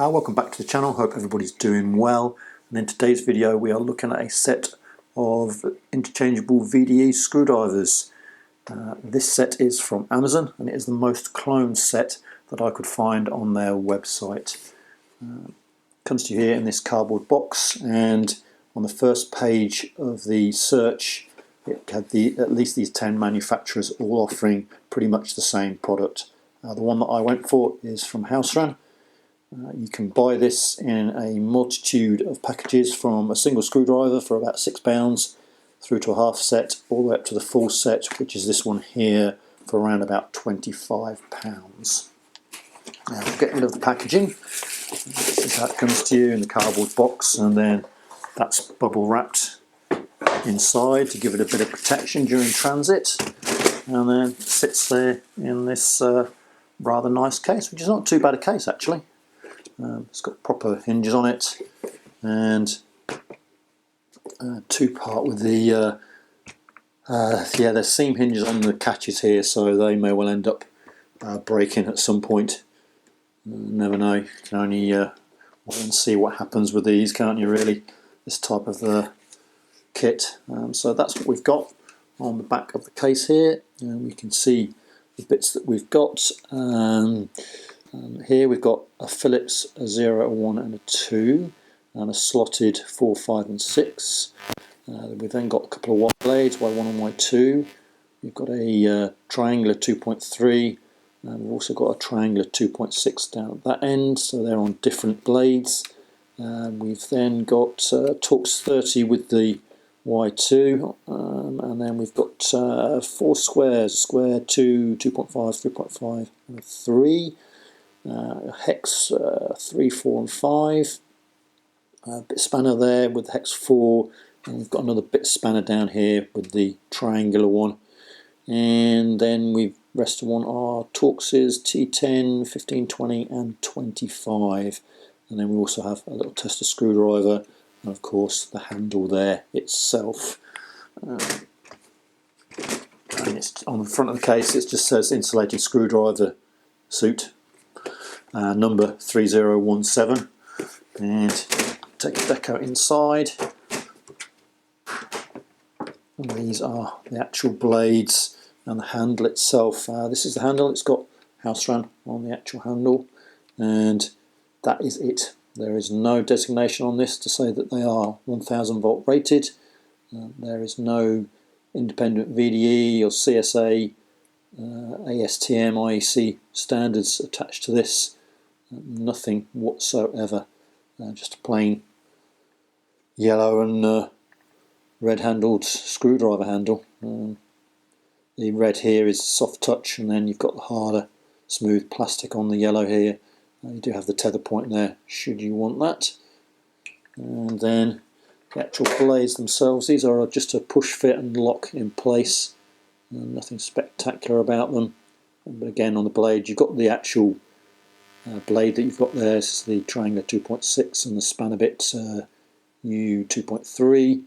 Welcome back to the channel. Hope everybody's doing well. And in today's video we are looking at a set of interchangeable VDE screwdrivers. This set is from Amazon and it is the most cloned set that I could find on their website. Comes to you here in this cardboard box, and on the first page of the search it had at least these 10 manufacturers all offering pretty much the same product. The one that I went for is from Houseran. You can buy this in a multitude of packages, from a single screwdriver for about £6 through to a half set, all the way up to the full set, which is this one here, for around about £25. Now we'll get rid of the packaging. This is how it comes to you in the cardboard box, and then that's bubble wrapped inside to give it a bit of protection during transit, and then it sits there in this rather nice case, which is not too bad a case actually. It's got proper hinges on it, and two-part with the there's seam hinges on the catches here, so they may well end up breaking at some point. Never know. You can only wait and see what happens with these, can't you, really, this type of kit. So that's what we've got on the back of the case here, and we can see the bits that we've got. Here we've got a Phillips, a 0, a 1 and a 2, and a slotted 4, 5 and 6. We've then got a couple of wide blades, Y1 and Y2. We've got a triangular 2.3, and we've also got a triangular 2.6 down at that end, so they're on different blades. We've then got Torx 30 with the Y2, and then we've got 4 squares, square 2, 2.5, 3.5 and a 3. Hex 3, 4 and 5, bit spanner there with the hex 4, and we've got another bit spanner down here with the triangular one, and then we've rest of one are Torxes T10, 15, 20 and 25, and then we also have a little tester screwdriver, and of course the handle there itself. And it's on the front of the case, it just says insulated screwdriver suit, number 3017, and take the deck out inside, and these are the actual blades and the handle itself. This is the handle. It's got Houseran on the actual handle, and that is it. There is no designation on this to say that they are 1000 volt rated. There is no independent VDE or CSA, ASTM, IEC standards attached to this. Nothing whatsoever. Just a plain yellow and red handled screwdriver handle. The red here is soft touch, and then you've got the harder smooth plastic on the yellow here. You do have the tether point there should you want that. And then the actual blades themselves, these are just a push fit and lock in place. Nothing spectacular about them. But again, on the blade you've got the actual blade that you've got there. This is the triangular 2.6, and the spanner bit U2.3.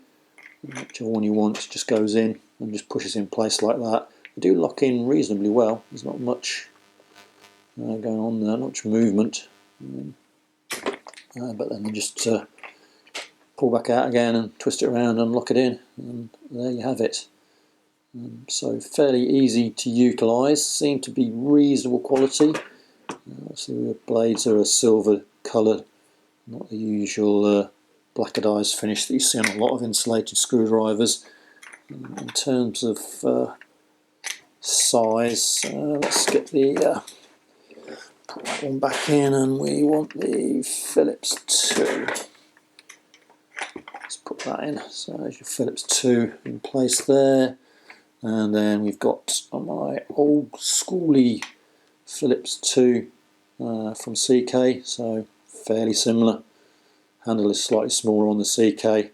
Whichever one you want just goes in and just pushes in place like that. They do lock in reasonably well. There's not much going on there, not much movement, but then you just pull back out again and twist it around and lock it in, and there you have it. So fairly easy to utilise, seem to be reasonable quality. So the blades are a silver colour, not the usual blackadized finish that you see on a lot of insulated screwdrivers. In terms of size, let's get the put that one back in, and we want the Phillips 2. Let's put that in. So there's your Phillips 2 in place there, and then we've got my old schooly Phillips 2 from CK, so fairly similar. Handle is slightly smaller on the CK.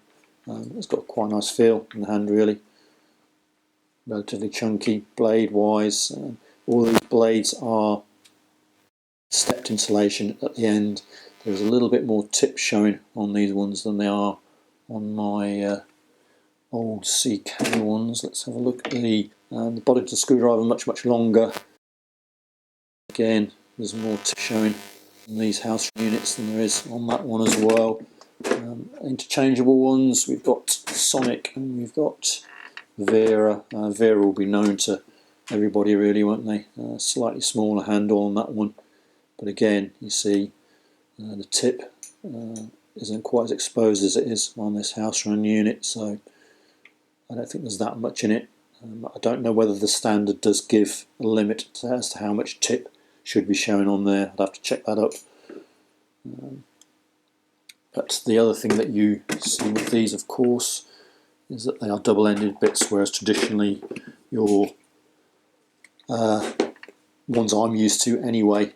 It's got quite a nice feel in the hand, really. Relatively chunky blade wise. All these blades are stepped insulation at the end. There's a little bit more tip showing on these ones than they are on my old CK ones. Let's have a look at the body of the screwdriver, much longer. Again, there's more tip showing on these house units than there is on that one as well. Interchangeable ones, we've got Sonic and we've got Vera. Vera will be known to everybody really, won't they? Slightly smaller handle on that one, but again you see the tip isn't quite as exposed as it is on this Houseran unit, so I don't think there's that much in it. I don't know whether the standard does give a limit as to how much tip should be showing on there. I'd have to check that up. But the other thing that you see with these, of course, is that they are double-ended bits, whereas traditionally your ones I'm used to anyway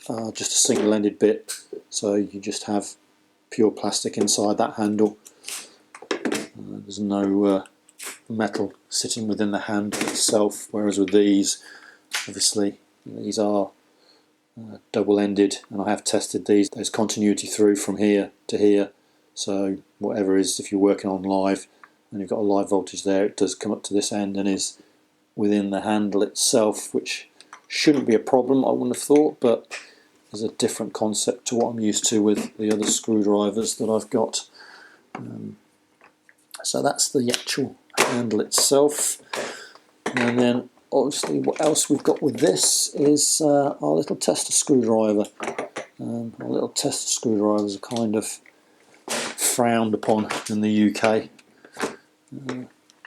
are just a single-ended bit. So you just have pure plastic inside that handle. There's no metal sitting within the handle itself, whereas with these, obviously, these are double-ended, and I have tested these. There's continuity through from here to here, so whatever is, if you're working on live and you've got a live voltage there, it does come up to this end and is within the handle itself, which shouldn't be a problem, I wouldn't have thought, but is a different concept to what I'm used to with the other screwdrivers that I've got. So that's the actual handle itself. And then obviously what else we've got with this is our little tester screwdriver. Our little tester screwdrivers are kind of frowned upon in the UK.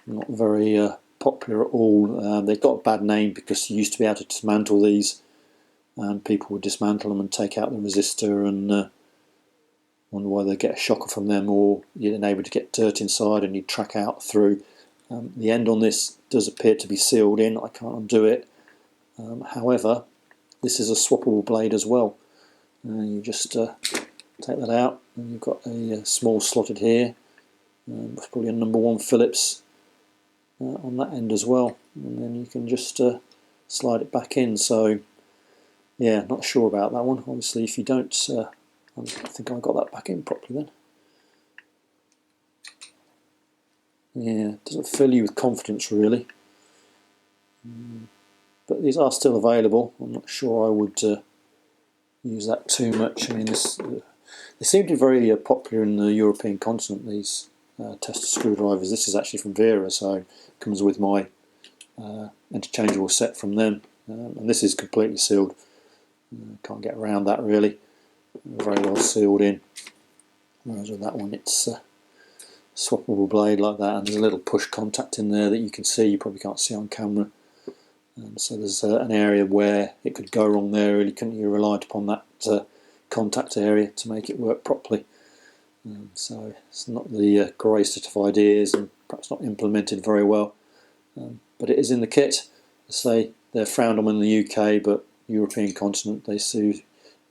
Not very popular at all. They've got a bad name because you used to be able to dismantle these, and people would dismantle them and take out the resistor and wonder whether they get a shocker from them, or you're unable to get dirt inside and you track out through. The end on this does appear to be sealed in. I can't undo it. However, this is a swappable blade as well. You just take that out, and you've got a small slotted here. It's probably a number 1 Phillips on that end as well, and then you can just slide it back in. So yeah, not sure about that one. Obviously, if you don't, I think I got that back in properly then. Yeah, it doesn't fill you with confidence really. But these are still available. I'm not sure I would use that too much. I mean, they seem to be very popular in the European continent, these tester screwdrivers. This is actually from Vera, so it comes with my interchangeable set from them. And this is completely sealed. Can't get around that really. Very well sealed in. Whereas with that one, it's swappable blade like that, and there's a little push contact in there that you can see. You probably can't see on camera. So there's an area where it could go wrong there. Really, couldn't you relied upon that contact area to make it work properly? So it's not the greatest of ideas, and perhaps not implemented very well. But it is in the kit. I say they're frowned on in the UK, but European continent they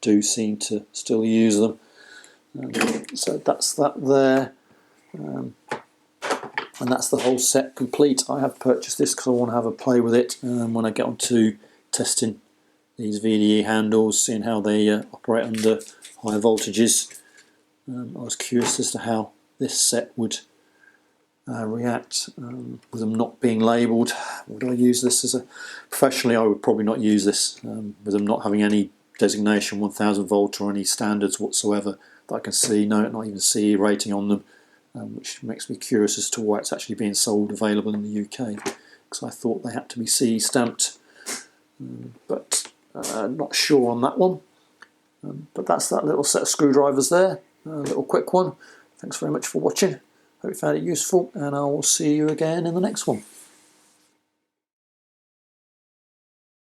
do seem to still use them. So that's that there. And that's the whole set complete. I have purchased this because I want to have a play with it when I get on to testing these VDE handles, seeing how they operate under higher voltages. I was curious as to how this set would react with them not being labelled. Would I use this as a... Professionally, I would probably not use this with them not having any designation 1000 volt or any standards whatsoever that I can see, not even CE rating on them. Which makes me curious as to why it's actually being sold available in the UK, because I thought they had to be CE stamped, but not sure on that one. But that's that little set of screwdrivers there, a little quick one. Thanks very much for watching. Hope you found it useful, and I will see you again in the next one.